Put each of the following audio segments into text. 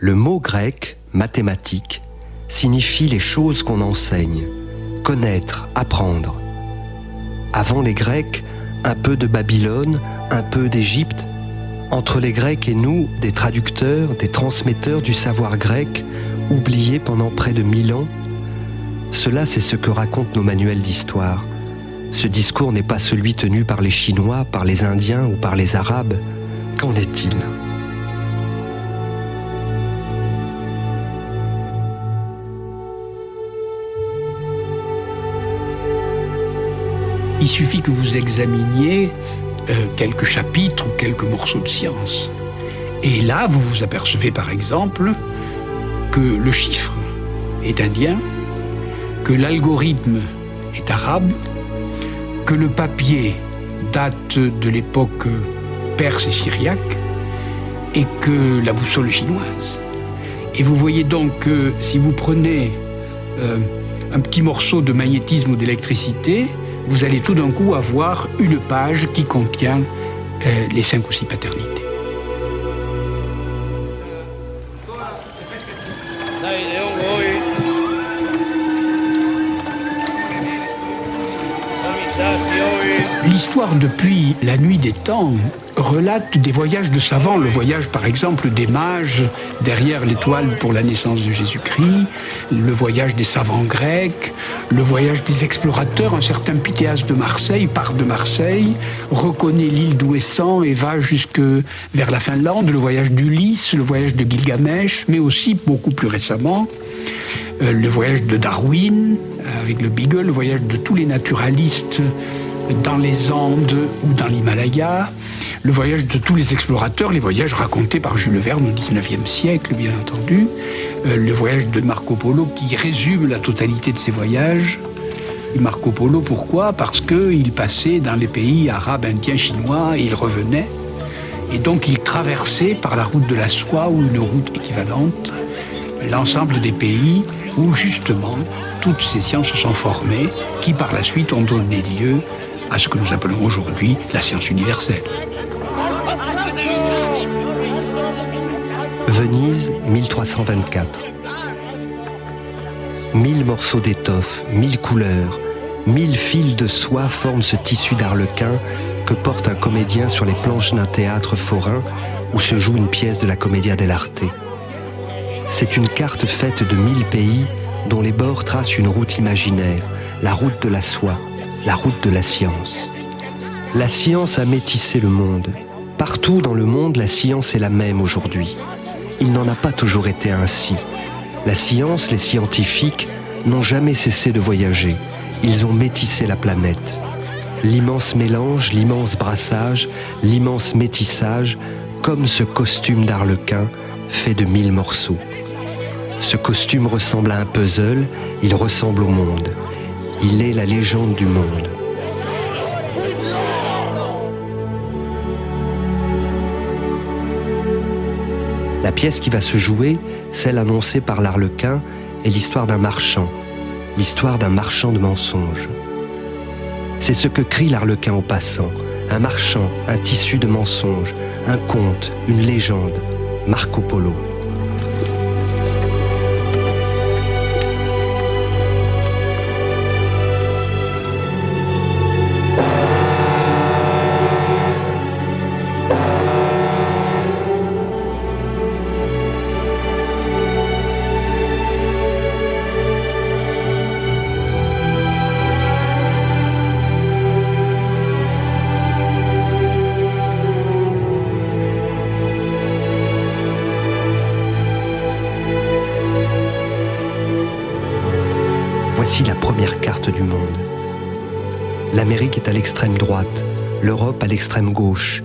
Le mot grec, mathématique, signifie les choses qu'on enseigne, connaître, apprendre. Avant les Grecs, un peu de Babylone, un peu d'Égypte. Entre les Grecs et nous, des traducteurs, des transmetteurs du savoir grec, oubliés pendant près de 1000 ans. Cela, c'est ce que racontent nos manuels d'histoire. Ce discours n'est pas celui tenu par les Chinois, par les Indiens ou par les Arabes. Qu'en est-il ? Il suffit que vous examiniez quelques chapitres ou quelques morceaux de science. Et là, vous vous apercevez par exemple que le chiffre est indien, que l'algorithme est arabe, que le papier date de l'époque perse et syriaque, et que la boussole est chinoise. Et vous voyez donc que si vous prenez un petit morceau de magnétisme ou d'électricité, vous allez tout d'un coup avoir une page qui contient les 5 ou 6 paternités. L'histoire depuis la nuit des temps relate des voyages de savants, le voyage par exemple des mages derrière l'étoile pour la naissance de Jésus-Christ, le voyage des savants grecs, le voyage des explorateurs. Un certain Pythéas de Marseille part de Marseille, reconnaît l'île d'Ouessant et va jusque vers la Finlande, le voyage d'Ulysse, le voyage de Gilgamesh, mais aussi beaucoup plus récemment le voyage de Darwin avec le Beagle, le voyage de tous les naturalistes dans les Andes ou dans l'Himalaya, le voyage de tous les explorateurs, les voyages racontés par Jules Verne au XIXe siècle, bien entendu, le voyage de Marco Polo qui résume la totalité de ses voyages. Marco Polo, pourquoi ? Parce qu'il passait dans les pays arabes, indiens, chinois, et il revenait. Et donc il traversait par la route de la soie ou une route équivalente l'ensemble des pays où justement toutes ces sciences se sont formées, qui par la suite ont donné lieu à ce que nous appelons aujourd'hui la science universelle. Venise, 1324. 1000 morceaux d'étoffe, 1000 couleurs, 1000 fils de soie forment ce tissu d'arlequin que porte un comédien sur les planches d'un théâtre forain où se joue une pièce de la Commedia dell'arte. C'est une carte faite de 1000 pays dont les bords tracent une route imaginaire, la route de la soie, la route de la science. La science a métissé le monde. Partout dans le monde, la science est la même aujourd'hui. Il n'en a pas toujours été ainsi. La science, les scientifiques, n'ont jamais cessé de voyager. Ils ont métissé la planète. L'immense mélange, l'immense brassage, l'immense métissage, comme ce costume d'arlequin fait de 1000 morceaux. Ce costume ressemble à un puzzle, il ressemble au monde. Il est la légende du monde. La pièce qui va se jouer, celle annoncée par l'Arlequin, est l'histoire d'un marchand de mensonges. C'est ce que crie l'Arlequin aux passants, un marchand, un tissu de mensonges, un conte, une légende, Marco Polo. Voici la première carte du monde. L'Amérique est à l'extrême droite, l'Europe à l'extrême gauche.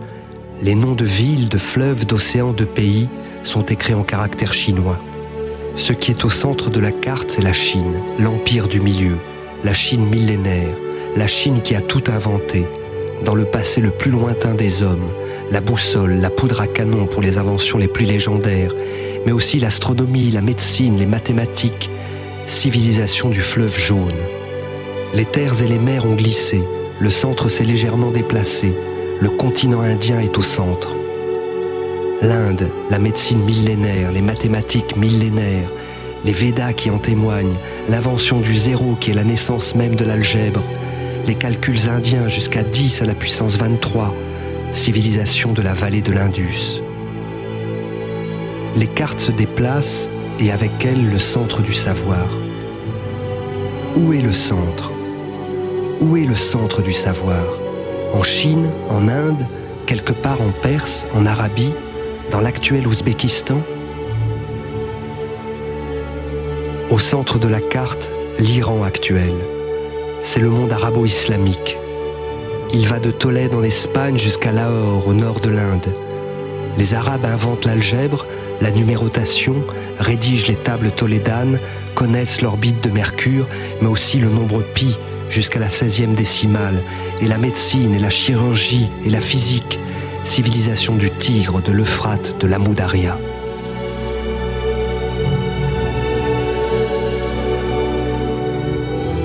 Les noms de villes, de fleuves, d'océans, de pays sont écrits en caractères chinois. Ce qui est au centre de la carte, c'est la Chine, l'empire du milieu, la Chine millénaire, la Chine qui a tout inventé, dans le passé le plus lointain des hommes, la boussole, la poudre à canon pour les inventions les plus légendaires, mais aussi l'astronomie, la médecine, les mathématiques, civilisation du fleuve jaune. Les terres et les mers ont glissé, le centre s'est légèrement déplacé, le continent indien est au centre. L'Inde, la médecine millénaire, les mathématiques millénaires, les Védas qui en témoignent, l'invention du zéro qui est la naissance même de l'algèbre, les calculs indiens jusqu'à 10 à la puissance 23, civilisation de la vallée de l'Indus. Les cartes se déplacent et avec elles le centre du savoir. Où est le centre ? Où est le centre du savoir ? En Chine, en Inde, quelque part en Perse, en Arabie, dans l'actuel Ouzbékistan ? Au centre de la carte, l'Iran actuel. C'est le monde arabo-islamique. Il va de Tolède en Espagne jusqu'à Lahore, au nord de l'Inde. Les Arabes inventent l'algèbre, la numérotation, rédigent les tables tolédanes, connaissent l'orbite de Mercure, mais aussi le nombre pi jusqu'à la 16e décimale, et la médecine, et la chirurgie, et la physique, civilisation du Tigre, de l'Euphrate, de l'Amou Daria.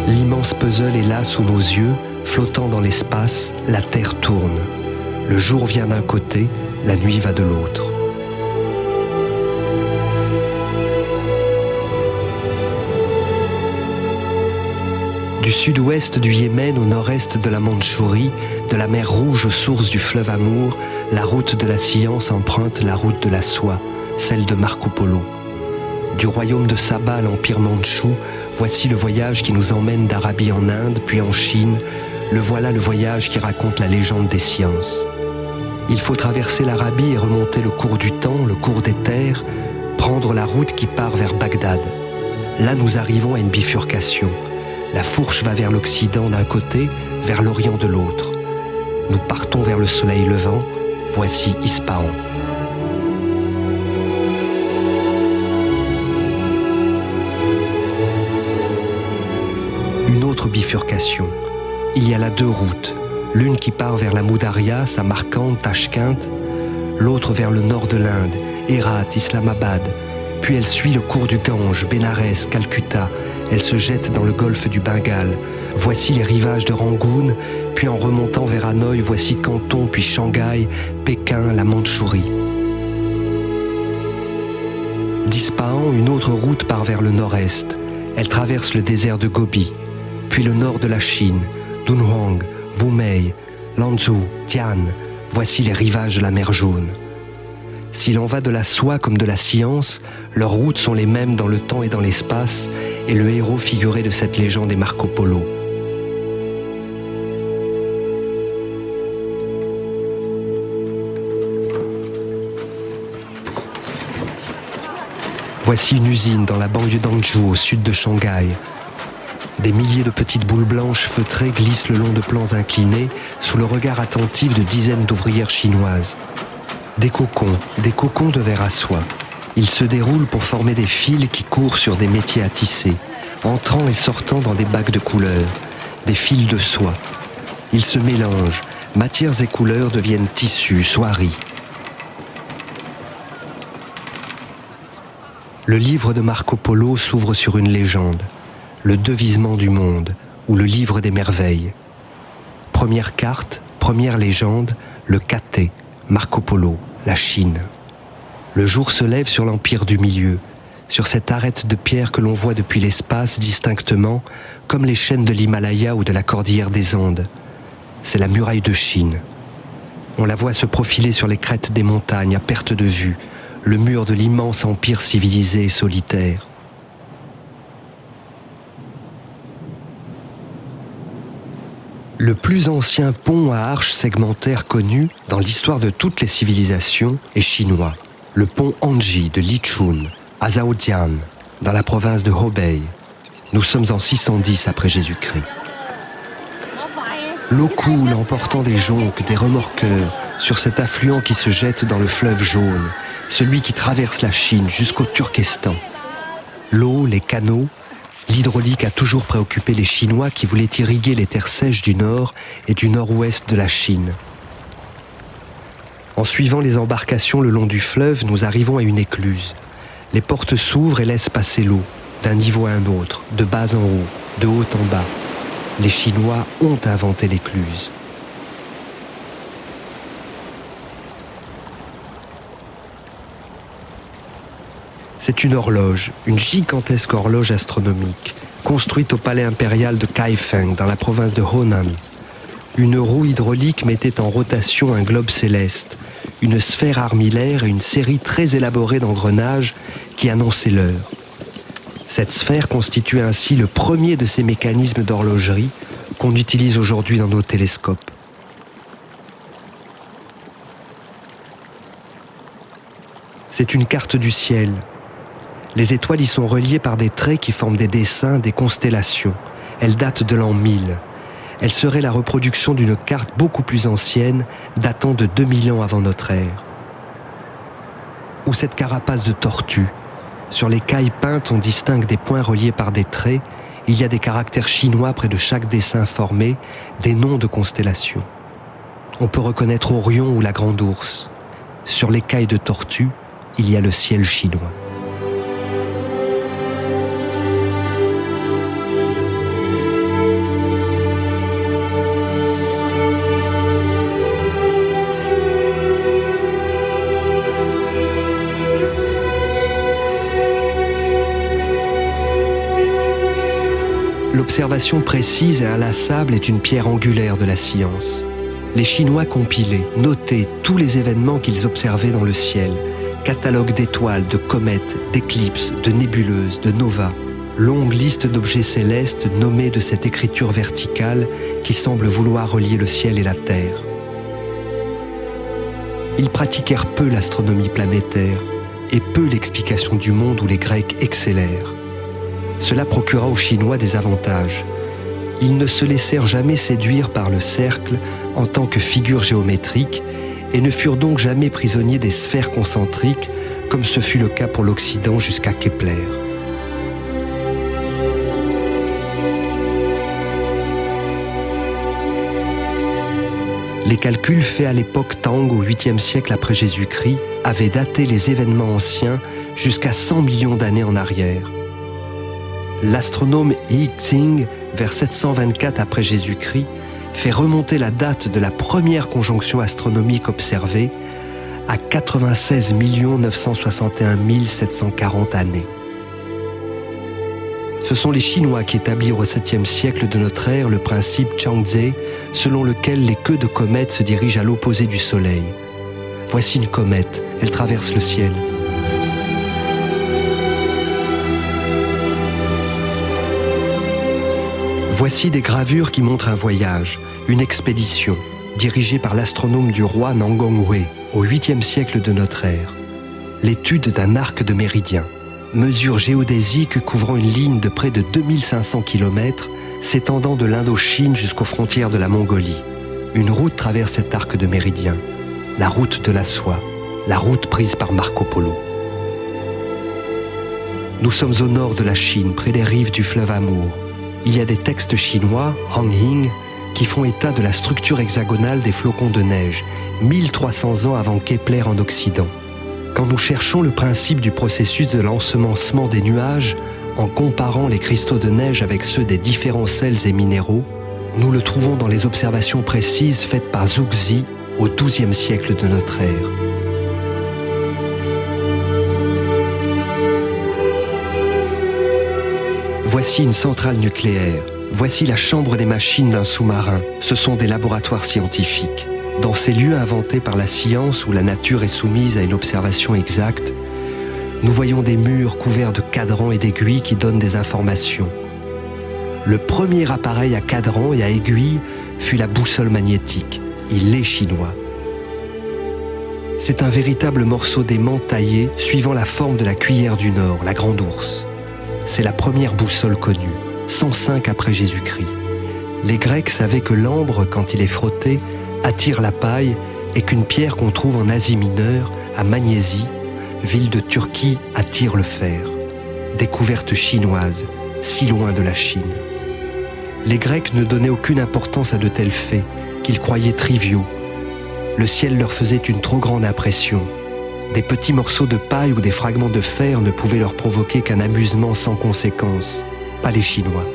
L'immense puzzle est là sous nos yeux, flottant dans l'espace, la Terre tourne. Le jour vient d'un côté, la nuit va de l'autre. Du sud-ouest du Yémen au nord-est de la Mandchourie, de la mer Rouge aux sources du fleuve Amour, la route de la science emprunte la route de la soie, celle de Marco Polo. Du royaume de Saba à l'empire mandchou, voici le voyage qui nous emmène d'Arabie en Inde, puis en Chine. Le voilà le voyage qui raconte la légende des sciences. Il faut traverser l'Arabie et remonter le cours du temps, le cours des terres, prendre la route qui part vers Bagdad. Là, nous arrivons à une bifurcation. La fourche va vers l'Occident d'un côté, vers l'Orient de l'autre. Nous partons vers le soleil levant, voici Ispahan. Une autre bifurcation. Il y a là deux routes, l'une qui part vers la Moudaria, Samarcande, Tashkent, l'autre vers le nord de l'Inde, Hérat, Islamabad, puis elle suit le cours du Gange, Bénarès, Calcutta. Elle se jette dans le golfe du Bengale. Voici les rivages de Rangoon, puis en remontant vers Hanoï, voici Canton, puis Shanghai, Pékin, la Mandchourie. D'Ispahan, une autre route part vers le nord-est. Elle traverse le désert de Gobi, puis le nord de la Chine, Dunhuang, Wumei, Lanzhou, Tian. Voici les rivages de la mer Jaune. S'il en va de la soie comme de la science, leurs routes sont les mêmes dans le temps et dans l'espace, et le héros figuré de cette légende est Marco Polo. Voici une usine dans la banlieue d'Hangzhou, au sud de Shanghai. Des milliers de petites boules blanches feutrées glissent le long de plans inclinés, sous le regard attentif de dizaines d'ouvrières chinoises. Des cocons de verre à soie. Ils se déroulent pour former des fils qui courent sur des métiers à tisser, entrant et sortant dans des bacs de couleurs, des fils de soie. Ils se mélangent, matières et couleurs deviennent tissus, soieries. Le livre de Marco Polo s'ouvre sur une légende, le devisement du monde, ou le livre des merveilles. Première carte, première légende, le Cathay, Marco Polo, la Chine. Le jour se lève sur l'empire du milieu, sur cette arête de pierre que l'on voit depuis l'espace distinctement, comme les chaînes de l'Himalaya ou de la cordillère des Andes. C'est la muraille de Chine. On la voit se profiler sur les crêtes des montagnes à perte de vue, le mur de l'immense empire civilisé et solitaire. Le plus ancien pont à arches segmentaires connu dans l'histoire de toutes les civilisations est chinois. Le pont Anji de Lichun, à Zhaodian, dans la province de Hebei. Nous sommes en 610 après Jésus-Christ. L'eau coule emportant des jonques, des remorqueurs, sur cet affluent qui se jette dans le fleuve jaune, celui qui traverse la Chine jusqu'au Turkestan. L'eau, les canaux, l'hydraulique a toujours préoccupé les Chinois qui voulaient irriguer les terres sèches du nord et du nord-ouest de la Chine. En suivant les embarcations le long du fleuve, nous arrivons à une écluse. Les portes s'ouvrent et laissent passer l'eau, d'un niveau à un autre, de bas en haut, de haut en bas. Les Chinois ont inventé l'écluse. C'est une horloge, une gigantesque horloge astronomique, construite au palais impérial de Kaifeng, dans la province de Honan. Une roue hydraulique mettait en rotation un globe céleste, une sphère armillaire et une série très élaborée d'engrenages qui annonçaient l'heure. Cette sphère constituait ainsi le premier de ces mécanismes d'horlogerie qu'on utilise aujourd'hui dans nos télescopes. C'est une carte du ciel. Les étoiles y sont reliées par des traits qui forment des dessins, des constellations. Elle date de l'an 1000. Elle serait la reproduction d'une carte beaucoup plus ancienne, datant de 2000 ans avant notre ère. Ou cette carapace de tortue. Sur les cailles peintes, on distingue des points reliés par des traits. Il y a des caractères chinois près de chaque dessin formé, des noms de constellations. On peut reconnaître Orion ou la Grande Ourse. Sur les cailles de tortue, il y a le ciel chinois. L'observation précise et inlassable est une pierre angulaire de la science. Les Chinois compilaient, notaient tous les événements qu'ils observaient dans le ciel, catalogue d'étoiles, de comètes, d'éclipses, de nébuleuses, de novas, longue liste d'objets célestes nommés de cette écriture verticale qui semble vouloir relier le ciel et la terre. Ils pratiquèrent peu l'astronomie planétaire et peu l'explication du monde où les Grecs excellèrent. Cela procura aux Chinois des avantages. Ils ne se laissèrent jamais séduire par le cercle en tant que figure géométrique et ne furent donc jamais prisonniers des sphères concentriques comme ce fut le cas pour l'Occident jusqu'à Kepler. Les calculs faits à l'époque Tang au 8e siècle après Jésus-Christ avaient daté les événements anciens jusqu'à 100 millions d'années en arrière. L'astronome Yi Xing, vers 724 après Jésus-Christ, fait remonter la date de la première conjonction astronomique observée à 96 961 740 années. Ce sont les Chinois qui établirent au 7e siècle de notre ère le principe Chang'e, selon lequel les queues de comètes se dirigent à l'opposé du Soleil. Voici une comète, elle traverse le ciel. Voici des gravures qui montrent un voyage, une expédition, dirigée par l'astronome du roi Nangongwei au 8e siècle de notre ère. L'étude d'un arc de méridien, mesure géodésique couvrant une ligne de près de 2500 km, s'étendant de l'Indochine jusqu'aux frontières de la Mongolie. Une route traverse cet arc de méridien, la route de la soie, la route prise par Marco Polo. Nous sommes au nord de la Chine, près des rives du fleuve Amour. Il y a des textes chinois, Hanhing, qui font état de la structure hexagonale des flocons de neige, 1300 ans avant Kepler en Occident. Quand nous cherchons le principe du processus de l'ensemencement des nuages, en comparant les cristaux de neige avec ceux des différents sels et minéraux, nous le trouvons dans les observations précises faites par Zhuxi au XIIe siècle de notre ère. Voici une centrale nucléaire. Voici la chambre des machines d'un sous-marin. Ce sont des laboratoires scientifiques. Dans ces lieux inventés par la science où la nature est soumise à une observation exacte, nous voyons des murs couverts de cadrans et d'aiguilles qui donnent des informations. Le premier appareil à cadran et à aiguille fut la boussole magnétique. Il est chinois. C'est un véritable morceau d'aimant taillé suivant la forme de la cuillère du Nord, la Grande Ourse. C'est la première boussole connue, 105 après Jésus-Christ. Les Grecs savaient que l'ambre, quand il est frotté, attire la paille et qu'une pierre qu'on trouve en Asie mineure, à Magnésie, ville de Turquie, attire le fer. Découverte chinoise, si loin de la Chine. Les Grecs ne donnaient aucune importance à de tels faits, qu'ils croyaient triviaux. Le ciel leur faisait une trop grande impression. Des petits morceaux de paille ou des fragments de fer ne pouvaient leur provoquer qu'un amusement sans conséquence, pas les Chinois.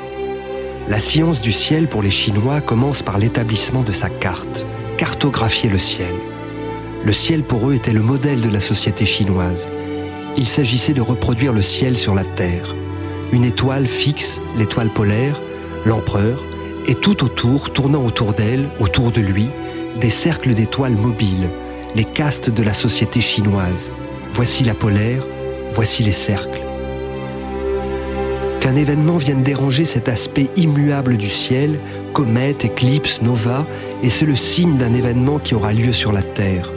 La science du ciel pour les Chinois commence par l'établissement de sa carte, cartographier le ciel. Le ciel pour eux était le modèle de la société chinoise. il s'agissait de reproduire le ciel sur la terre. Une étoile fixe, l'étoile polaire, l'empereur, et tout autour, tournant autour d'elle, autour de lui, des cercles d'étoiles mobiles, les castes de la société chinoise. Voici la polaire, voici les cercles. Qu'un événement vienne déranger cet aspect immuable du ciel, comète, éclipse, nova, et c'est le signe d'un événement qui aura lieu sur la Terre.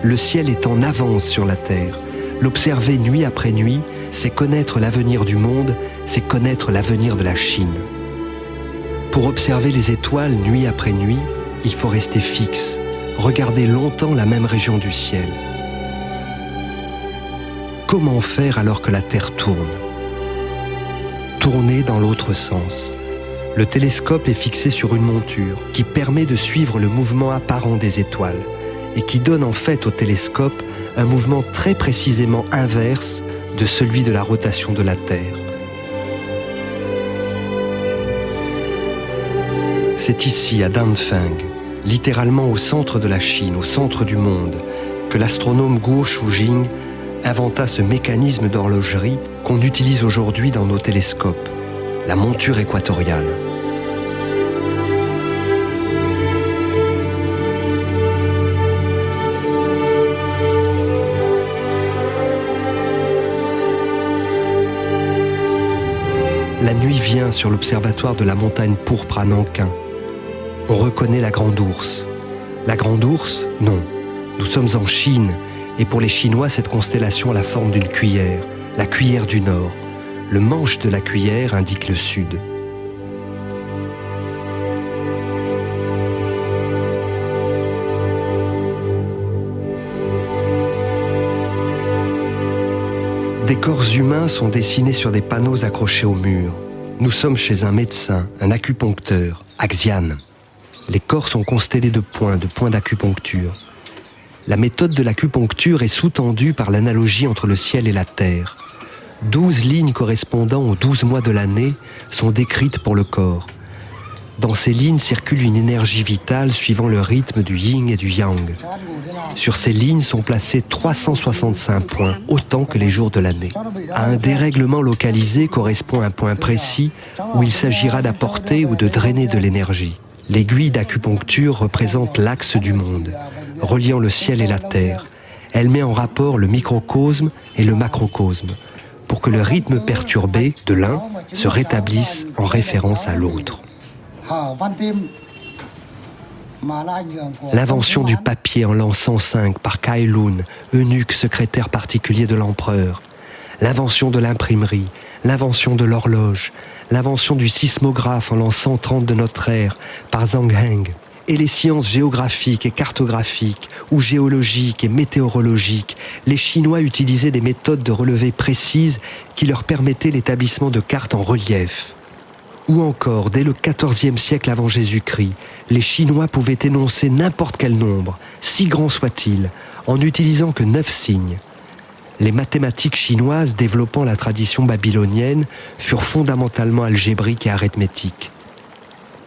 Le ciel est en avance sur la Terre. L'observer nuit après nuit, c'est connaître l'avenir du monde, c'est connaître l'avenir de la Chine. Pour observer les étoiles nuit après nuit, il faut rester fixe, regarder longtemps la même région du ciel. Comment faire alors que la Terre tourne ? Tourner dans l'autre sens. Le télescope est fixé sur une monture qui permet de suivre le mouvement apparent des étoiles et qui donne en fait au télescope un mouvement très précisément inverse de celui de la rotation de la Terre. C'est ici, à Danfeng, littéralement au centre de la Chine, au centre du monde, que l'astronome Guo Shujing inventa ce mécanisme d'horlogerie qu'on utilise aujourd'hui dans nos télescopes, la monture équatoriale. La nuit vient sur l'observatoire de la montagne pourpre à Nankin. On reconnaît la Grande Ourse. La Grande Ourse, non. Nous sommes en Chine, et pour les Chinois, cette constellation a la forme d'une cuillère, la cuillère du Nord. Le manche de la cuillère indique le Sud. Des corps humains sont dessinés sur des panneaux accrochés au mur. Nous sommes chez un médecin, un acupuncteur, Axian. Les corps sont constellés de points d'acupuncture. La méthode de l'acupuncture est sous-tendue par l'analogie entre le ciel et la terre. 12 lignes correspondant aux 12 mois de l'année sont décrites pour le corps. Dans ces lignes circule une énergie vitale suivant le rythme du yin et du yang. Sur ces lignes sont placés 365 points, autant que les jours de l'année. À un dérèglement localisé correspond un point précis où il s'agira d'apporter ou de drainer de l'énergie. L'aiguille d'acupuncture représente l'axe du monde, reliant le ciel et la terre. Elle met en rapport le microcosme et le macrocosme, pour que le rythme perturbé de l'un se rétablisse en référence à l'autre. L'invention du papier en l'an 105 par Cai Lun, eunuque secrétaire particulier de l'empereur. L'invention de l'imprimerie, l'invention de l'horloge, l'invention du sismographe en l'an 130 de notre ère par Zhang Heng. Et les sciences géographiques et cartographiques, ou géologiques et météorologiques, les Chinois utilisaient des méthodes de relevé précises qui leur permettaient l'établissement de cartes en relief. Ou encore, dès le XIVe siècle avant Jésus-Christ, les Chinois pouvaient énoncer n'importe quel nombre, si grand soit-il, en n'utilisant que 9 signes. Les mathématiques chinoises développant la tradition babylonienne furent fondamentalement algébriques et arithmétiques.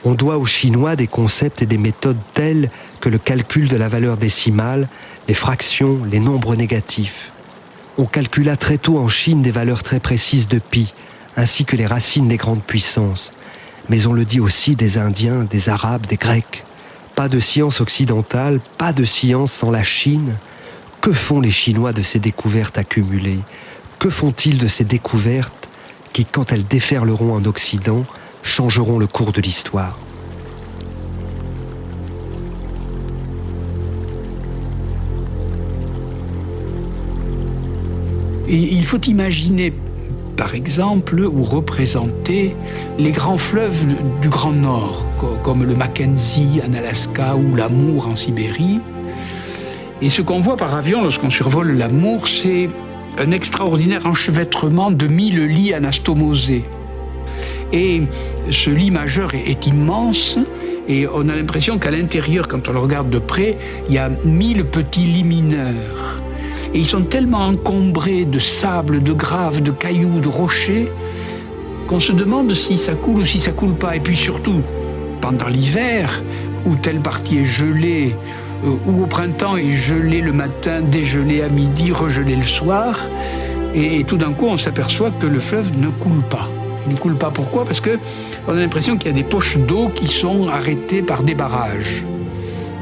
On doit aux Chinois des concepts et des méthodes tels que le calcul de la valeur décimale, les fractions, les nombres négatifs. On calcula très tôt en Chine des valeurs très précises de pi, ainsi que les racines des grandes puissances. Mais on le dit aussi des Indiens, des Arabes, des Grecs. Pas de science occidentale, pas de science sans la Chine. Que font les Chinois de ces découvertes accumulées ? Que font-ils de ces découvertes qui, quand elles déferleront en Occident, changeront le cours de l'histoire ? Et il faut imaginer, par exemple, ou représenter les grands fleuves du Grand Nord, comme le Mackenzie en Alaska ou l'Amour en Sibérie. Et ce qu'on voit par avion lorsqu'on survole l'Amour, c'est un extraordinaire enchevêtrement de 1000 lits anastomosés. Et ce lit majeur est immense, et on a l'impression qu'à l'intérieur, quand on le regarde de près, il y a 1000 petits lits mineurs. Et ils sont tellement encombrés de sable, de graves, de cailloux, de rochers, qu'on se demande si ça coule ou si ça coule pas. Et puis surtout, pendant l'hiver, où telle partie est gelée, ou au printemps est gelée le matin, dégelée à midi, regelée le soir, Et tout d'un coup, on s'aperçoit que le fleuve ne coule pas. Il ne coule pas, pourquoi? Parce qu'on a l'impression qu'il y a des poches d'eau qui sont arrêtées par des barrages.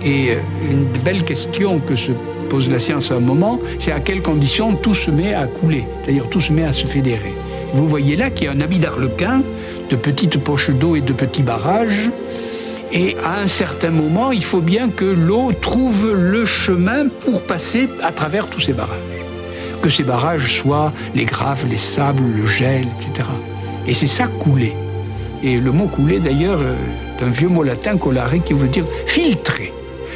Et une belle question que se pose la science à un moment, c'est à quelles conditions tout se met à couler, c'est-à-dire tout se met à se fédérer. Vous voyez là qu'il y a un habit d'Arlequin, de petites poches d'eau et de petits barrages, et à un certain moment, il faut bien que l'eau trouve le chemin pour passer à travers tous ces barrages. Que ces barrages soient les graves, les sables, le gel, etc. Et c'est ça, couler. Et le mot couler, d'ailleurs, est un vieux mot latin, colare, qui veut dire filtrer.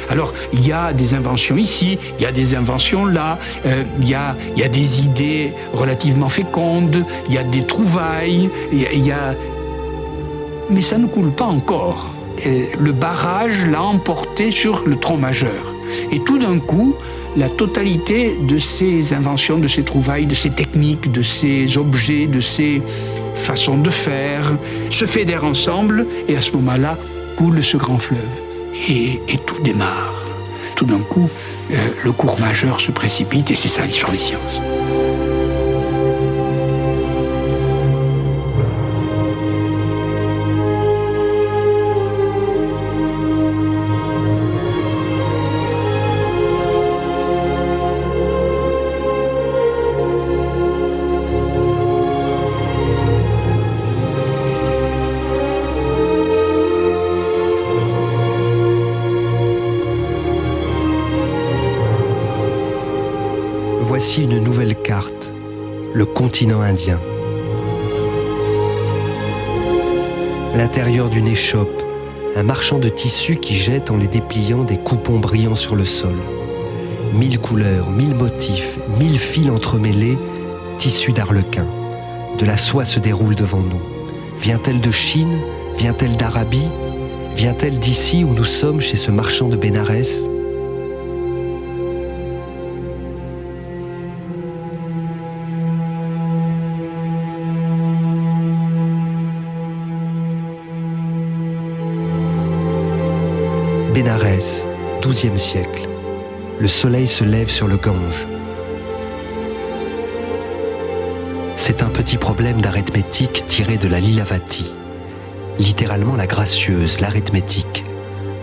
Alors, il y a des inventions ici, il y a des inventions là, il y a des idées relativement fécondes, il y a des trouvailles, mais ça ne coule pas encore. Le barrage l'a emporté sur le tronc majeur. Et tout d'un coup, la totalité de ces inventions, de ces trouvailles, de ces techniques, de ces objets, de ces façons de faire, se fédèrent ensemble, et à ce moment-là, coule ce grand fleuve. Et tout démarre. Tout d'un coup, le cours majeur se précipite, et c'est ça l'histoire des sciences. Voici une nouvelle carte, le continent indien. L'intérieur d'une échoppe, un marchand de tissus qui jette en les dépliant des coupons brillants sur le sol. 1000 couleurs, 1000 motifs, 1000 fils entremêlés, tissus d'Arlequin. De la soie se déroule devant nous. Vient-elle de Chine? Vient-elle d'Arabie? Vient-elle d'ici où nous sommes chez ce marchand de Bénarès? Bénarès, XIIe siècle. Le soleil se lève sur le Gange. C'est un petit problème d'arithmétique tiré de la Lilavati, littéralement la gracieuse, l'arithmétique,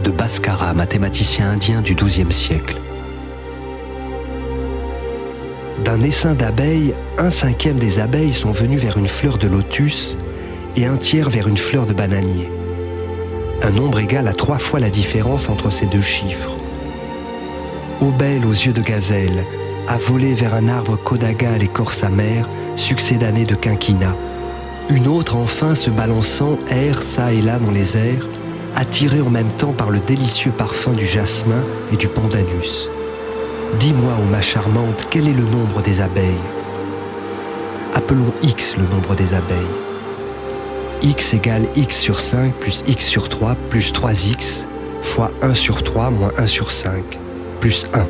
de Bhaskara, mathématicien indien du XIIe siècle. D'un essaim d'abeilles, 1/5 des abeilles sont venues vers une fleur de lotus et 1/3 vers une fleur de bananier. Un nombre égal à 3 fois la différence entre ces deux chiffres. Ô belle aux yeux de gazelle, à voler vers un arbre kodaga à l'écorce amère, succédanée de quinquina. Une autre enfin se balançant erre çà et là dans les airs, attirée en même temps par le délicieux parfum du jasmin et du pandanus. Dis-moi, ô ma charmante, quel est le nombre des abeilles? Appelons X le nombre des abeilles. X égale X sur 5 plus X sur 3 plus 3X fois 1 sur 3 moins 1 sur 5 plus 1.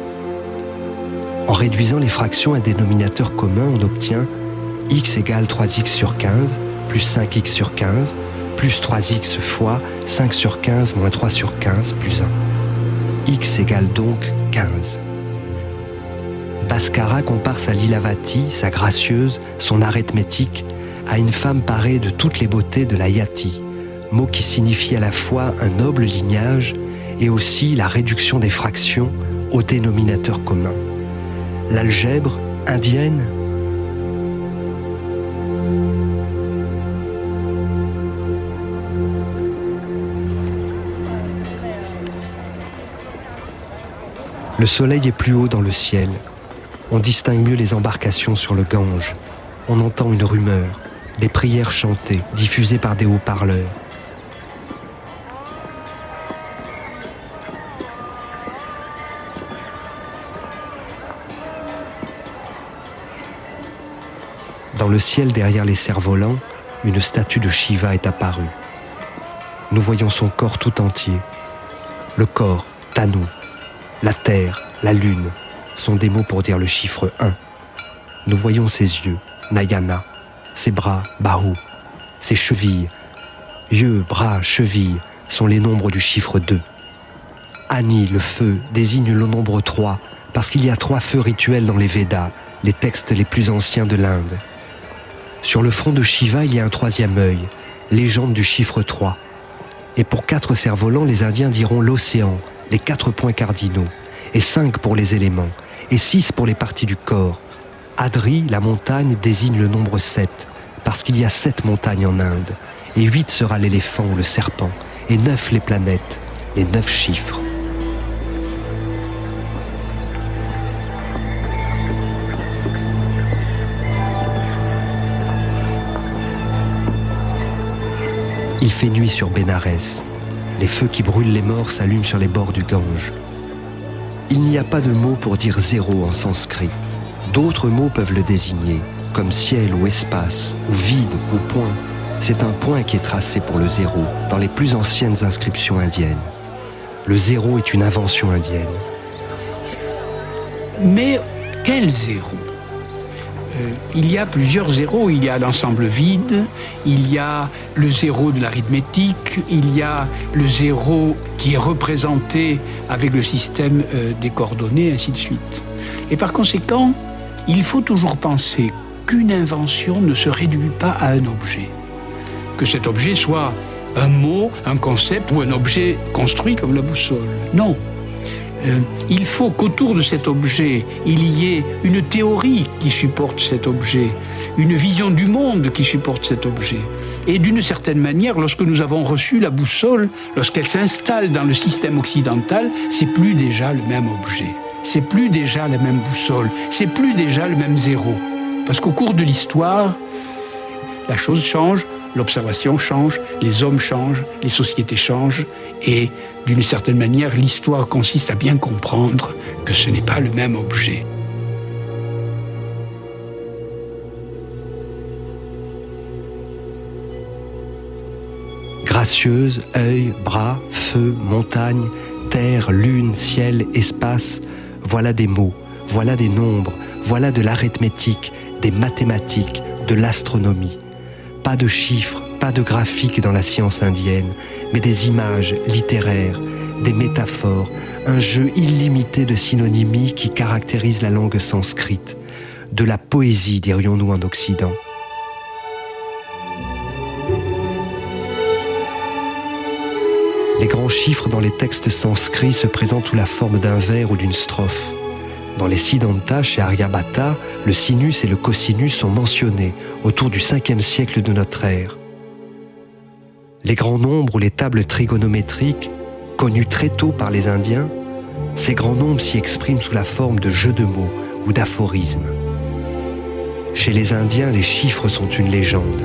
En réduisant les fractions à un dénominateur commun, on obtient X égale 3X sur 15 plus 5X sur 15 plus 3X fois 5 sur 15 moins 3 sur 15 plus 1. X égale donc 15. Bhaskara compare sa Lilavati, sa gracieuse, son arithmétique, à une femme parée de toutes les beautés de la yati, mot qui signifie à la fois un noble lignage et aussi la réduction des fractions au dénominateur commun. L'algèbre indienne. Le soleil est plus haut dans le ciel. On distingue mieux les embarcations sur le Gange. On entend une rumeur, des prières chantées, diffusées par des haut-parleurs. Dans le ciel derrière les cerfs-volants, une statue de Shiva est apparue. Nous voyons son corps tout entier. Le corps, Tanu, la terre, la lune, sont des mots pour dire le chiffre 1. Nous voyons ses yeux, Nayana, ses bras, Bahu, ses chevilles. Yeux, bras, chevilles sont les nombres du chiffre 2. Ani, le feu, désigne le nombre 3, parce qu'il y a 3 feux rituels dans les Védas, les textes les plus anciens de l'Inde. Sur le front de Shiva, il y a un troisième œil, légende du chiffre 3. Et pour 4 cerfs-volants, les Indiens diront l'océan, les 4 points cardinaux, et 5 pour les éléments, et 6 pour les parties du corps. Adri, la montagne, désigne le nombre 7, parce qu'il y a 7 montagnes en Inde, et 8 sera l'éléphant ou le serpent, et 9 les planètes, les 9 chiffres. Il fait nuit sur Bénarès. Les feux qui brûlent les morts s'allument sur les bords du Gange. Il n'y a pas de mot pour dire zéro en sanskrit. D'autres mots peuvent le désigner, comme ciel ou espace, ou vide ou point. C'est un point qui est tracé pour le zéro dans les plus anciennes inscriptions indiennes. Le zéro est une invention indienne. Mais quel zéro ? Il y a plusieurs zéros. Il y a l'ensemble vide, il y a le zéro de l'arithmétique, il y a le zéro qui est représenté avec le système des coordonnées, ainsi de suite. Et par conséquent, il faut toujours penser qu'une invention ne se réduit pas à un objet. Que cet objet soit un mot, un concept ou un objet construit comme la boussole. Non. Il faut qu'autour de cet objet, il y ait une théorie qui supporte cet objet, une vision du monde qui supporte cet objet. Et d'une certaine manière, lorsque nous avons reçu la boussole, lorsqu'elle s'installe dans le système occidental, c'est plus déjà le même objet, c'est plus déjà la même boussole, c'est plus déjà le même zéro. Parce qu'au cours de l'histoire, la chose change, l'observation change, les hommes changent, les sociétés changent, et d'une certaine manière, l'histoire consiste à bien comprendre que ce n'est pas le même objet. Gracieuse, œil, bras, feu, montagne, terre, lune, ciel, espace, voilà des mots, voilà des nombres, voilà de l'arithmétique, des mathématiques, de l'astronomie. Pas de chiffres, pas de graphiques dans la science indienne, mais des images littéraires, des métaphores, un jeu illimité de synonymies qui caractérise la langue sanskrite. De la poésie, dirions-nous en Occident. Les grands chiffres dans les textes sanskrits se présentent sous la forme d'un vers ou d'une strophe. Dans les Siddhanta, chez Aryabhata, le sinus et le cosinus sont mentionnés autour du 5e siècle de notre ère. Les grands nombres ou les tables trigonométriques, connus très tôt par les Indiens, ces grands nombres s'y expriment sous la forme de jeux de mots ou d'aphorismes. Chez les Indiens, les chiffres sont une légende,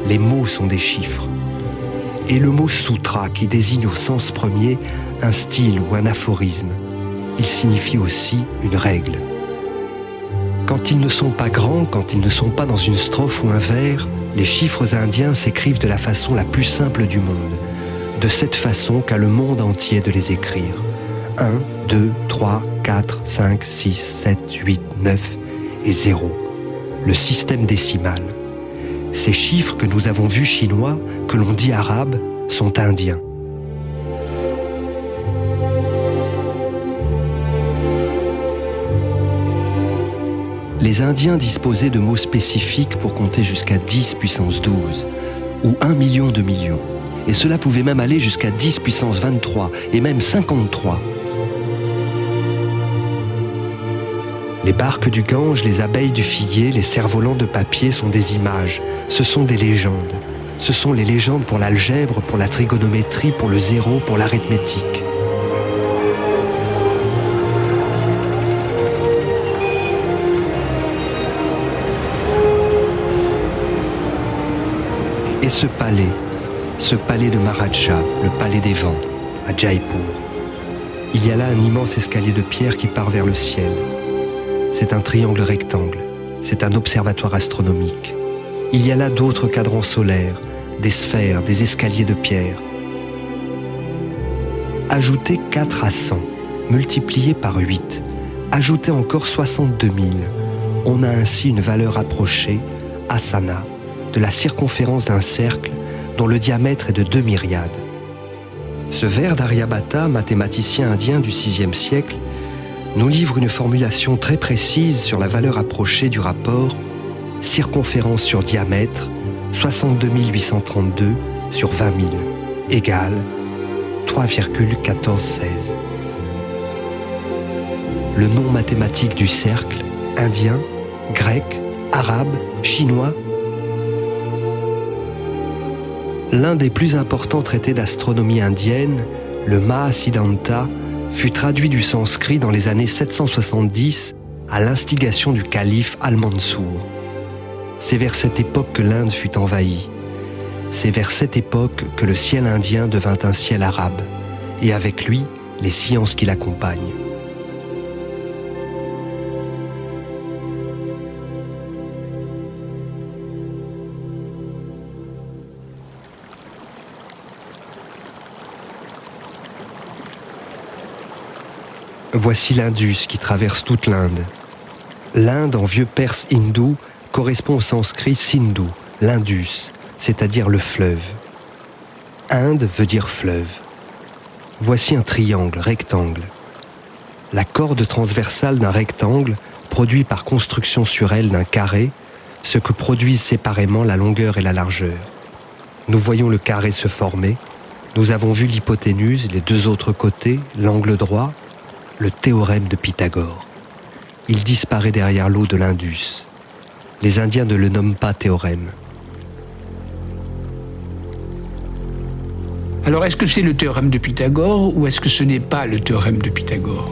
les mots sont des chiffres. Et le mot sutra, qui désigne au sens premier un style ou un aphorisme, il signifie aussi une règle. Quand ils ne sont pas grands, quand ils ne sont pas dans une strophe ou un vers, les chiffres indiens s'écrivent de la façon la plus simple du monde, de cette façon qu'a le monde entier de les écrire. 1, 2, 3, 4, 5, 6, 7, 8, 9 et 0. Le système décimal. Ces chiffres que nous avons vus chinois, que l'on dit arabes, sont indiens. Les Indiens disposaient de mots spécifiques pour compter jusqu'à 10 puissance 12, ou 1 million de millions. Et cela pouvait même aller jusqu'à 10 puissance 23, et même 53. Les barques du Gange, les abeilles du figuier, les cerfs-volants de papier sont des images, ce sont des légendes. Ce sont les légendes pour l'algèbre, pour la trigonométrie, pour le zéro, pour l'arithmétique. Et ce palais de Maharaja, le palais des vents, à Jaipur. Il y a là un immense escalier de pierre qui part vers le ciel. C'est un triangle rectangle, c'est un observatoire astronomique. Il y a là d'autres cadrans solaires, des sphères, des escaliers de pierre. Ajoutez 4 à 100, multiplié par 8, ajoutez encore 62 000. On a ainsi une valeur approchée, asana, de la circonférence d'un cercle dont le diamètre est de 2 myriades. Ce vers d'Aryabhata, mathématicien indien du VIe siècle, nous livre une formulation très précise sur la valeur approchée du rapport circonférence sur diamètre 62 832 sur 20 000 égale 3,1416. Le nom mathématique du cercle, indien, grec, arabe, chinois. L'un des plus importants traités d'astronomie indienne, le Mahasiddhanta, fut traduit du sanskrit dans les années 770 à l'instigation du calife Al-Mansour. C'est vers cette époque que l'Inde fut envahie. C'est vers cette époque que le ciel indien devint un ciel arabe, et avec lui, les sciences qui l'accompagnent. Voici l'Indus qui traverse toute l'Inde. L'Inde, en vieux perse hindou, correspond au sanskrit Sindhu, l'Indus, c'est-à-dire le fleuve. Inde veut dire fleuve. Voici un triangle, rectangle. La corde transversale d'un rectangle produit par construction sur elle d'un carré ce que produisent séparément la longueur et la largeur. Nous voyons le carré se former, nous avons vu l'hypoténuse, les deux autres côtés, l'angle droit, le théorème de Pythagore. Il disparaît derrière l'eau de l'Indus. Les Indiens ne le nomment pas théorème. Alors, est-ce que c'est le théorème de Pythagore ou est-ce que ce n'est pas le théorème de Pythagore ?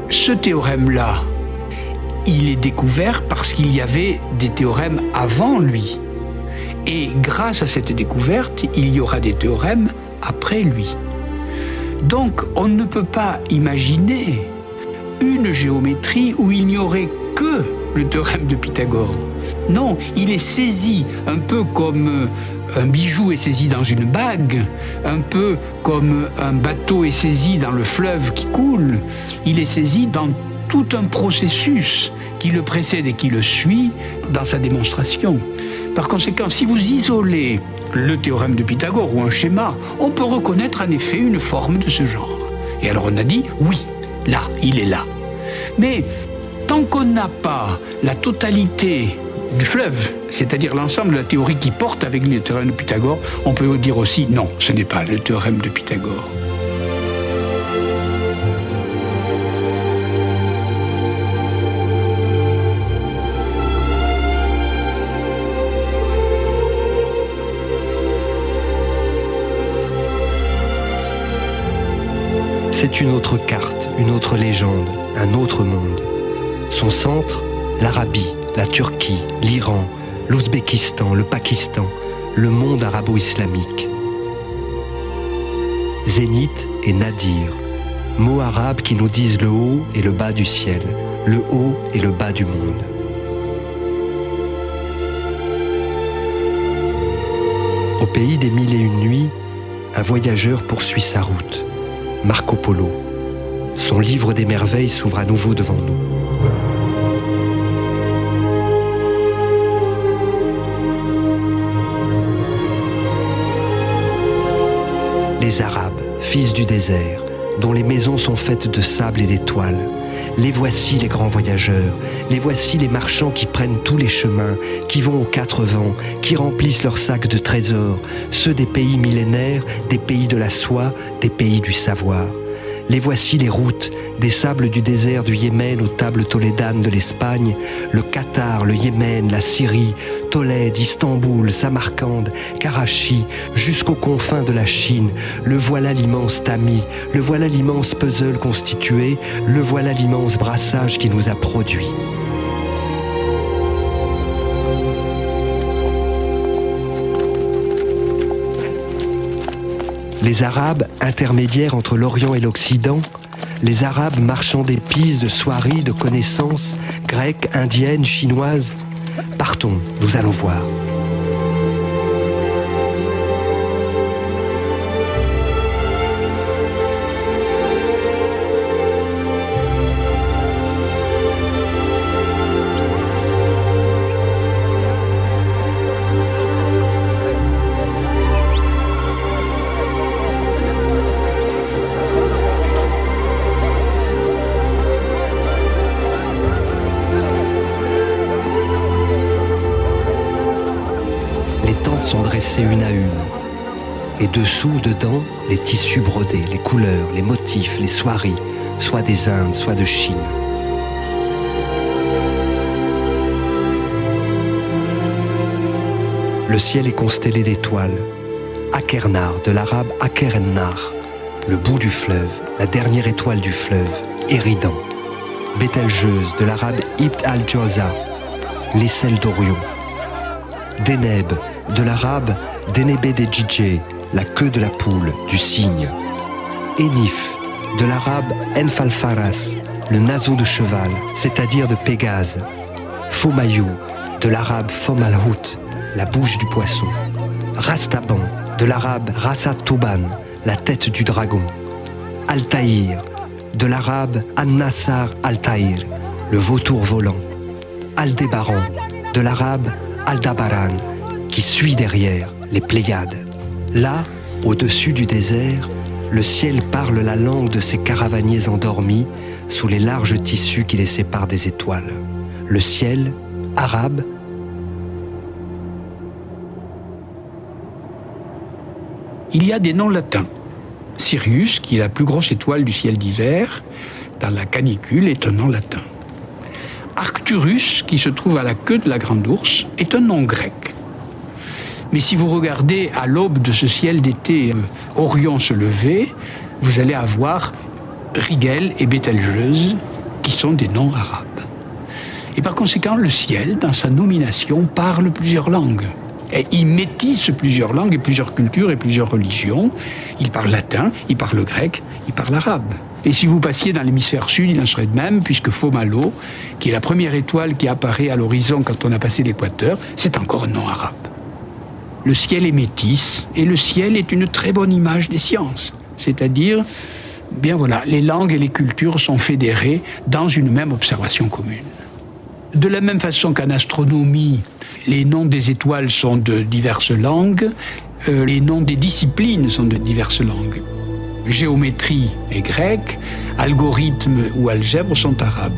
Ce théorème-là, il est découvert parce qu'il y avait des théorèmes avant lui. Et grâce à cette découverte, il y aura des théorèmes après lui. Donc, on ne peut pas imaginer une géométrie où il n'y aurait que le théorème de Pythagore. Non, il est saisi un peu comme un bijou est saisi dans une bague, un peu comme un bateau est saisi dans le fleuve qui coule. Il est saisi dans tout un processus qui le précède et qui le suit dans sa démonstration. Par conséquent, si vous isolez le théorème de Pythagore ou un schéma, on peut reconnaître en effet une forme de ce genre. Et alors on a dit, oui, là, il est là. Mais tant qu'on n'a pas la totalité du fleuve, c'est-à-dire l'ensemble de la théorie qui porte avec le théorème de Pythagore, on peut dire aussi, non, ce n'est pas le théorème de Pythagore. C'est une autre carte, une autre légende, un autre monde. Son centre, l'Arabie, la Turquie, l'Iran, l'Ouzbékistan, le Pakistan, le monde arabo-islamique. Zénith et Nadir, mots arabes qui nous disent le haut et le bas du ciel, le haut et le bas du monde. Au pays des mille et une nuits, un voyageur poursuit sa route. Marco Polo. Son livre des merveilles s'ouvre à nouveau devant nous. Les Arabes, fils du désert, dont les maisons sont faites de sable et d'étoiles. Les voici les grands voyageurs, les voici les marchands qui prennent tous les chemins, qui vont aux quatre vents, qui remplissent leurs sacs de trésors, ceux des pays millénaires, des pays de la soie, des pays du savoir. Les voici les routes, des sables du désert du Yémen aux tables tolédanes de l'Espagne, le Qatar, le Yémen, la Syrie, Tolède, Istanbul, Samarcande, Karachi, jusqu'aux confins de la Chine. Le voilà l'immense tamis, le voilà l'immense puzzle constitué, le voilà l'immense brassage qui nous a produits. Les Arabes, intermédiaires entre l'Orient et l'Occident, les Arabes marchands d'épices, de soieries, de connaissances, grecques, indiennes, chinoises. Partons, nous allons voir. sont dressées une à une. Et dessous, dedans, les tissus brodés, les couleurs, les motifs, les soieries, soit des Indes, soit de Chine. Le ciel est constellé d'étoiles. Akernar, de l'arabe Akerennar, le bout du fleuve, la dernière étoile du fleuve, Éridan. Bételgeuse, de l'arabe Ibn al-Jawza, l'aisselle d'Orion. Deneb, de l'arabe Denebe de Djidje, la queue de la poule, du cygne. Enif, de l'arabe Enfalfaras, le naseau de cheval, c'est-à-dire de Pégase. Fomayou, de l'arabe Fomalhout, la bouche du poisson. Rastaban, de l'arabe Rasat Touban, la tête du dragon. Altaïr, de l'arabe An-Nassar Altaïr, le vautour volant. Aldébaran, de l'arabe Aldabaran, qui suit derrière, les Pléiades. Là, au-dessus du désert, le ciel parle la langue de ces caravaniers endormis sous les larges tissus qui les séparent des étoiles. Le ciel, arabe, il y a des noms latins. Sirius, qui est la plus grosse étoile du ciel d'hiver, dans la canicule, est un nom latin. Arcturus, qui se trouve à la queue de la grande ourse, est un nom grec. Mais si vous regardez à l'aube de ce ciel d'été, Orion se lever, vous allez avoir Rigel et Bételgeuse, qui sont des noms arabes. Et par conséquent, le ciel, dans sa nomination, parle plusieurs langues. Et il métisse plusieurs langues et plusieurs cultures et plusieurs religions. Il parle latin, il parle grec, il parle arabe. Et si vous passiez dans l'hémisphère sud, il en serait de même, puisque Fomalhaut, qui est la première étoile qui apparaît à l'horizon quand on a passé l'équateur, c'est encore un nom arabe. Le ciel est métis, et le ciel est une très bonne image des sciences. C'est-à-dire, bien voilà, les langues et les cultures sont fédérées dans une même observation commune. De la même façon qu'en astronomie, les noms des étoiles sont de diverses langues, les noms des disciplines sont de diverses langues. Géométrie est grecque, algorithme ou algèbre sont arabes.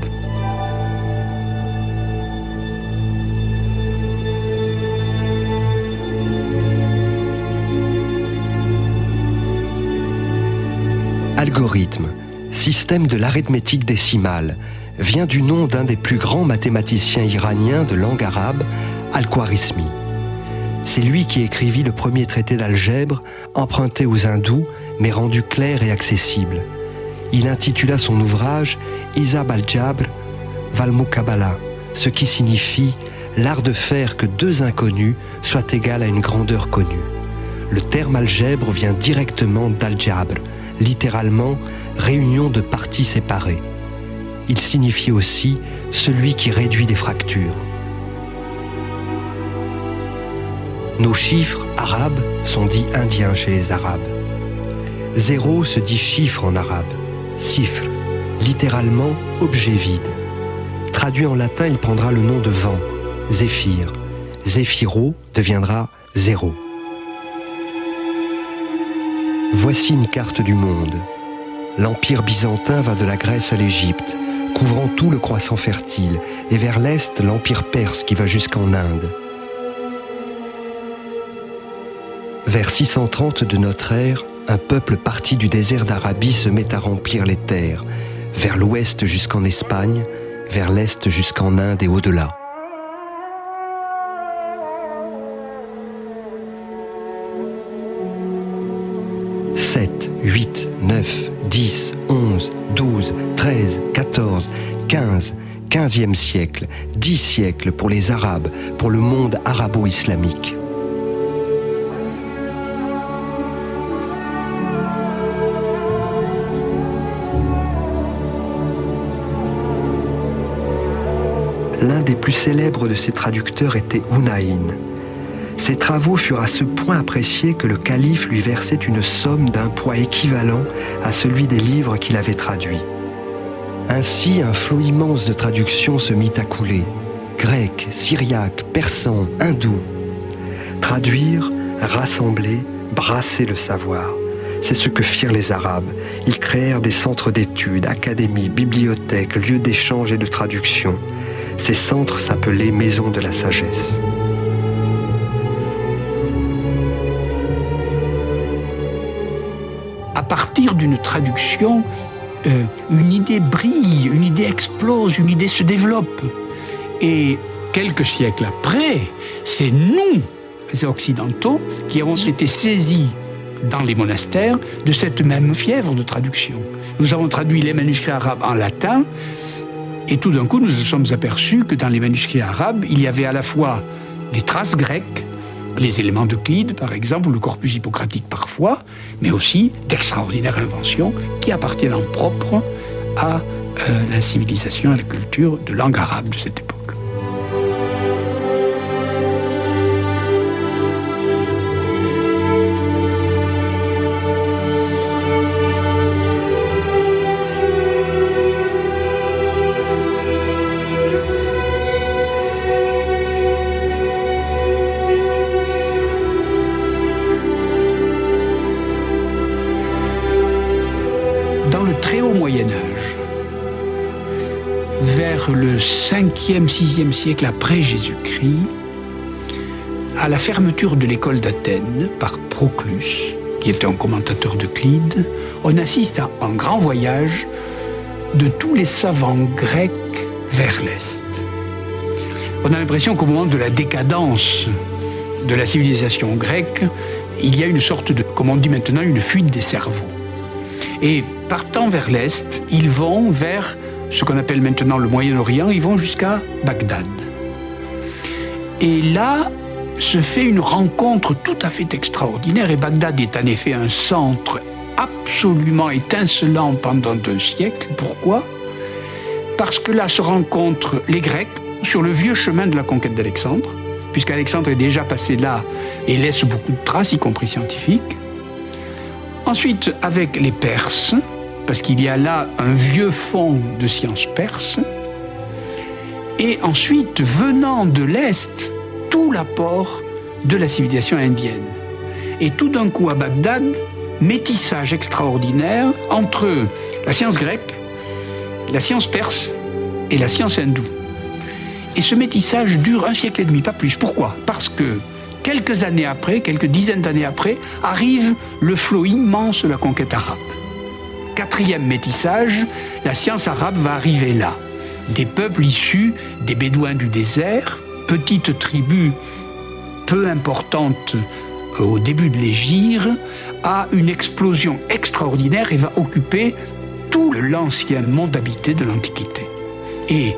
Algorithme, système de l'arithmétique décimale, vient du nom d'un des plus grands mathématiciens iraniens de langue arabe, Al-Khwarizmi. C'est lui qui écrivit le premier traité d'algèbre, emprunté aux hindous, mais rendu clair et accessible. Il intitula son ouvrage « Hisab al-Jabr wal-Muqabala », ce qui signifie « l'art de faire que deux inconnus soient égales à une grandeur connue ». Le terme algèbre vient directement d'al-Jabr, littéralement « réunion de parties séparées ». Il signifie aussi « celui qui réduit des fractures ». Nos chiffres arabes sont dits indiens chez les Arabes. 0 se dit chiffre en arabe, sifr, littéralement objet vide. Traduit en latin, il prendra le nom de vent, zéphyr. Zéphiro deviendra 0. Voici une carte du monde. L'empire byzantin va de la Grèce à l'Égypte, couvrant tout le croissant fertile, et vers l'est, l'empire perse qui va jusqu'en Inde. Vers 630 de notre ère, un peuple parti du désert d'Arabie se met à remplir les terres, vers l'ouest jusqu'en Espagne, vers l'est jusqu'en Inde et au-delà. « 7, 8, 9, 10, 11, 12, 13, 14, 15, 15e siècle, 10 siècles pour les Arabes, pour le monde arabo-islamique. » L'un des plus célèbres de ses traducteurs était Hunayn. Ses travaux furent à ce point appréciés que le calife lui versait une somme d'un poids équivalent à celui des livres qu'il avait traduits. Ainsi, un flot immense de traductions se mit à couler. Grec, syriaque, persan, hindou. Traduire, rassembler, brasser le savoir. C'est ce que firent les Arabes. Ils créèrent des centres d'études, académies, bibliothèques, lieux d'échange et de traduction. Ces centres s'appelaient Maisons de la Sagesse. partir d'une traduction, une idée brille, une idée explose, une idée se développe. Et quelques siècles après, c'est nous, les Occidentaux, qui avons été saisis dans les monastères de cette même fièvre de traduction. Nous avons traduit les manuscrits arabes en latin, et tout d'un coup, nous nous sommes aperçus que dans les manuscrits arabes, il y avait à la fois des traces grecques, les éléments d'Euclide, par exemple, ou le corpus hippocratique parfois, mais aussi d'extraordinaires inventions qui appartiennent en propre à la civilisation, à la culture de langue arabe de cette époque. Dans le très haut Moyen-Âge, vers le 5e, 6e siècle après Jésus-Christ, à la fermeture de l'école d'Athènes par Proclus, qui était un commentateur d'Euclide, on assiste à un grand voyage de tous les savants grecs vers l'Est. On a l'impression qu'au moment de la décadence de la civilisation grecque, il y a une sorte de, comme on dit maintenant, une fuite des cerveaux. Et partant vers l'Est, ils vont vers ce qu'on appelle maintenant le Moyen-Orient, ils vont jusqu'à Bagdad. Et là, se fait une rencontre tout à fait extraordinaire, et Bagdad est en effet un centre absolument étincelant pendant 2 siècles. Pourquoi ? Parce que là se rencontrent les Grecs sur le vieux chemin de la conquête d'Alexandre, puisqu'Alexandre est déjà passé là et laisse beaucoup de traces, y compris scientifiques. Ensuite, avec les Perses, parce qu'il y a là un vieux fond de sciences perses. Et ensuite, venant de l'Est, tout l'apport de la civilisation indienne. Et tout d'un coup, à Bagdad, métissage extraordinaire entre la science grecque, la science perse et la science hindoue. Et ce métissage dure 1 siècle et demi, pas plus. Pourquoi ? Parce que quelques années après, quelques dizaines d'années après, arrive le flot immense de la conquête arabe. 4e métissage, la science arabe va arriver là. Des peuples issus des Bédouins du désert, petites tribus peu importantes au début de l'hégire, a une explosion extraordinaire et va occuper tout l'ancien monde habité de l'Antiquité. Et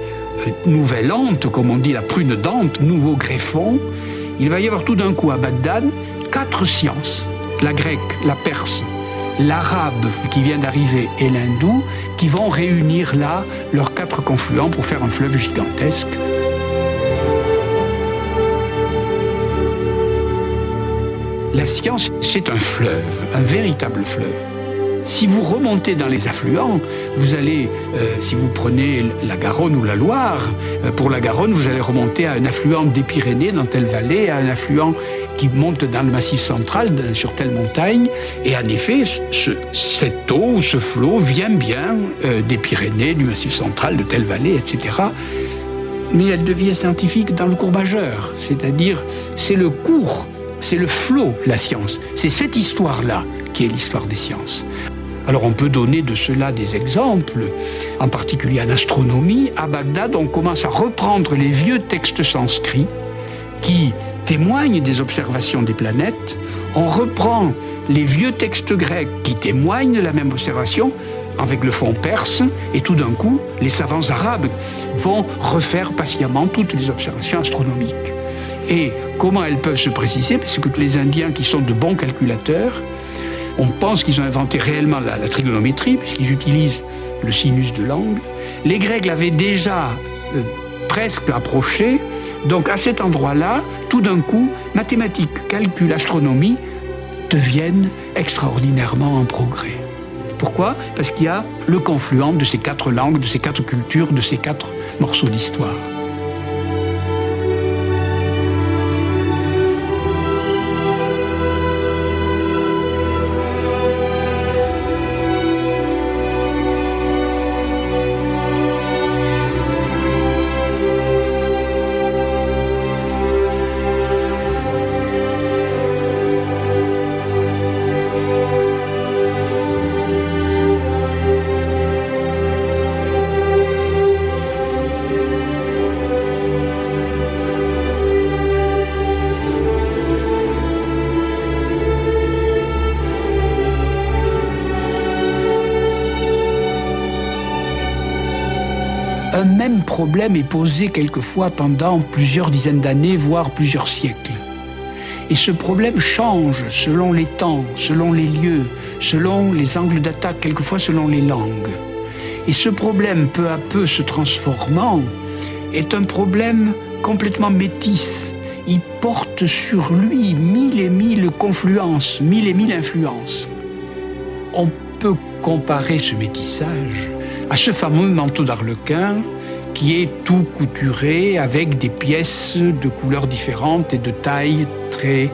nouvelle Ante, comme on dit la prune d'Ante, nouveau greffon, il va y avoir tout d'un coup à Bagdad 4 sciences, la grecque, la perse, l'arabe qui vient d'arriver et l'hindou, qui vont réunir là leurs 4 confluents pour faire un fleuve gigantesque. La science, c'est un fleuve, un véritable fleuve. Si vous remontez dans les affluents, vous allez, si vous prenez la Garonne ou la Loire, pour la Garonne, vous allez remonter à un affluent des Pyrénées dans telle vallée, à un affluent qui monte dans le Massif central, sur telle montagne. Et en effet, cette eau, ce flot vient bien des Pyrénées, du Massif central, de telle vallée, etc. Mais elle devient scientifique dans le cours majeur, c'est-à-dire c'est le cours, c'est le flot, la science. C'est cette histoire-là qui est l'histoire des sciences. Alors on peut donner de cela des exemples, en particulier en astronomie. À Bagdad, on commence à reprendre les vieux textes sanscrits qui témoignent des observations des planètes. On reprend les vieux textes grecs qui témoignent de la même observation avec le fond perse, et tout d'un coup, les savants arabes vont refaire patiemment toutes les observations astronomiques. Et comment elles peuvent se préciser ? Parce que les Indiens, qui sont de bons calculateurs, on pense qu'ils ont inventé réellement la trigonométrie, puisqu'ils utilisent le sinus de l'angle. Les Grecs l'avaient déjà presque approché. Donc à cet endroit-là, tout d'un coup, mathématiques, calcul, astronomie deviennent extraordinairement en progrès. Pourquoi ? Parce qu'il y a le confluent de ces 4 langues, de ces 4 cultures, de ces 4 morceaux d'histoire. même problème est posé quelquefois pendant plusieurs dizaines d'années, voire plusieurs siècles. Et ce problème change selon les temps, selon les lieux, selon les angles d'attaque, quelquefois selon les langues. Et ce problème, peu à peu se transformant, est un problème complètement métis. Il porte sur lui mille et mille confluences, mille et mille influences. On peut comparer ce métissage à ce fameux manteau d'Arlequin qui est tout couturé avec des pièces de couleurs différentes et de tailles très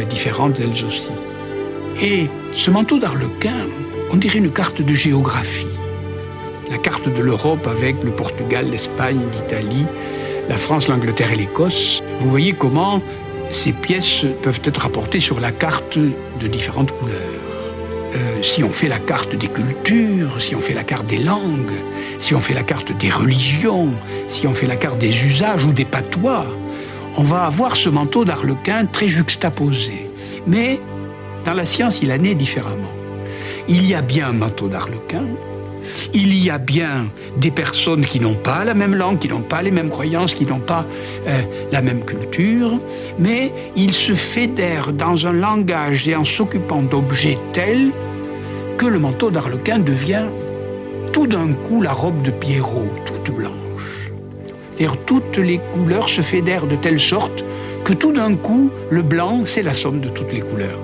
différentes elles aussi. Et ce manteau d'Arlequin, on dirait une carte de géographie. La carte de l'Europe avec le Portugal, l'Espagne, l'Italie, la France, l'Angleterre et l'Écosse. Vous voyez comment ces pièces peuvent être rapportées sur la carte de différentes couleurs. Si on fait la carte des cultures, si on fait la carte des langues, si on fait la carte des religions, si on fait la carte des usages ou des patois, on va avoir ce manteau d'Arlequin très juxtaposé. Mais dans la science, il en est différemment. Il y a bien un manteau d'Arlequin, il y a bien des personnes qui n'ont pas la même langue, qui n'ont pas les mêmes croyances, qui n'ont pas la même culture, mais ils se fédèrent dans un langage et en s'occupant d'objets tels que le manteau d'Arlequin devient tout d'un coup la robe de Pierrot, toute blanche. C'est-à-dire toutes les couleurs se fédèrent de telle sorte que tout d'un coup, le blanc, c'est la somme de toutes les couleurs.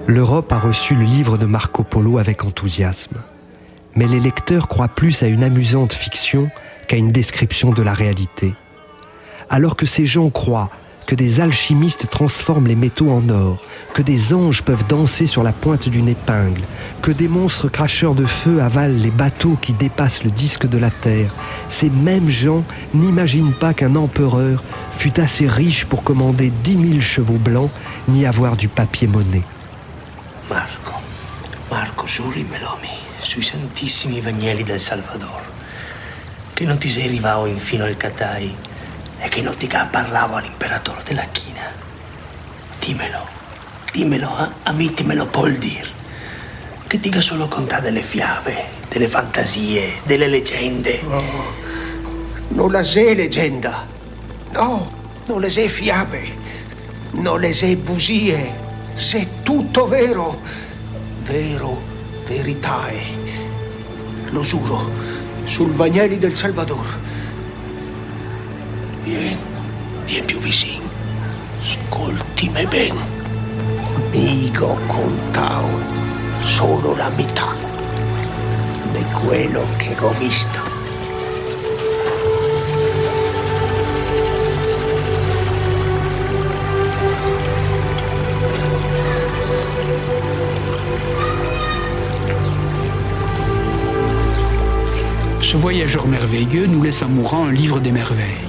L'Europe a reçu le livre de Marco Polo avec enthousiasme. Mais les lecteurs croient plus à une amusante fiction qu'à une description de la réalité. Alors que ces gens croient que des alchimistes transforment les métaux en or, que des anges peuvent danser sur la pointe d'une épingle, que des monstres cracheurs de feu avalent les bateaux qui dépassent le disque de la Terre, ces mêmes gens n'imaginent pas qu'un empereur fut assez riche pour commander 10 000 chevaux blancs ni avoir du papier-monnaie. Marco, giurimelo sui santissimi Vangeli del Salvador, che non ti sei arrivato infino al Catay e che non ti parlava l'imperatore della China. Dimmelo, a me te me lo puoi dire. Che ti solo contare delle fiabe, delle fantasie, delle leggende. No, non le sei leggenda. No, non le sei fiabe, non le sei bugie. Se tutto vero, verità è. Lo giuro, sul Vangeli del Salvador. Vien più vicino. Ascoltimi ben. Migo contao solo la metà di quello che ho visto. Ce voyageur merveilleux nous laisse en mourant un livre des merveilles.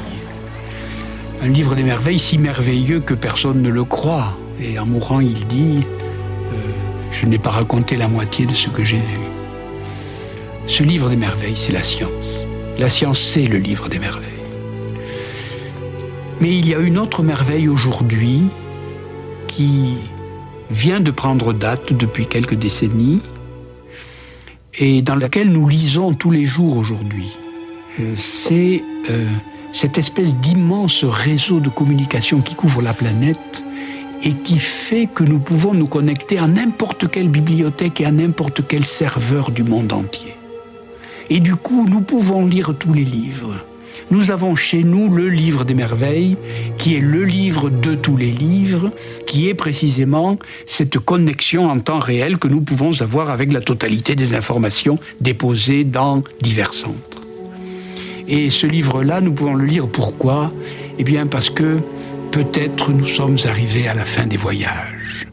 Un livre des merveilles si merveilleux que personne ne le croit. Et en mourant, il dit « Je n'ai pas raconté la moitié de ce que j'ai vu ». Ce livre des merveilles, c'est la science. La science, c'est le livre des merveilles. Mais il y a une autre merveille aujourd'hui qui vient de prendre date depuis quelques décennies et dans laquelle nous lisons tous les jours aujourd'hui. C'est cette espèce d'immense réseau de communication qui couvre la planète et qui fait que nous pouvons nous connecter à n'importe quelle bibliothèque et à n'importe quel serveur du monde entier. Et du coup, nous pouvons lire tous les livres. Nous avons chez nous le livre des merveilles, qui est le livre de tous les livres, qui est précisément cette connexion en temps réel que nous pouvons avoir avec la totalité des informations déposées dans divers centres. Et ce livre-là, nous pouvons le lire pourquoi ? Eh bien parce que peut-être nous sommes arrivés à la fin des voyages.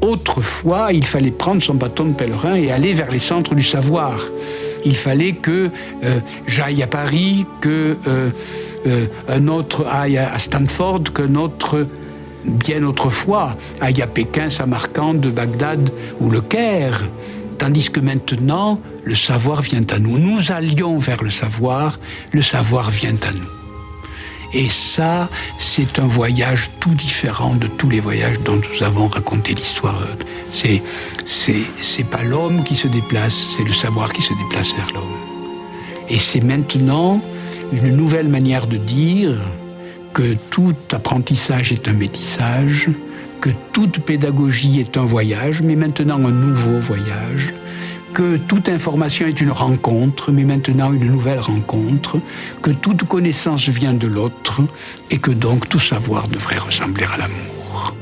Autrefois, il fallait prendre son bâton de pèlerin et aller vers les centres du savoir. Il fallait que j'aille à Paris, qu'un autre aille à Stanford, qu'un autre, bien autrefois, aille à Pékin, Samarcande, Bagdad ou le Caire. Tandis que maintenant, le savoir vient à nous. Nous allions vers le savoir vient à nous. Et ça, c'est un voyage tout différent de tous les voyages dont nous avons raconté l'histoire. C'est pas l'homme qui se déplace, c'est le savoir qui se déplace vers l'homme. Et c'est maintenant une nouvelle manière de dire que tout apprentissage est un métissage, que toute pédagogie est un voyage, mais maintenant un nouveau voyage, que toute information est une rencontre, mais maintenant une nouvelle rencontre, que toute connaissance vient de l'autre, et que donc tout savoir devrait ressembler à l'amour.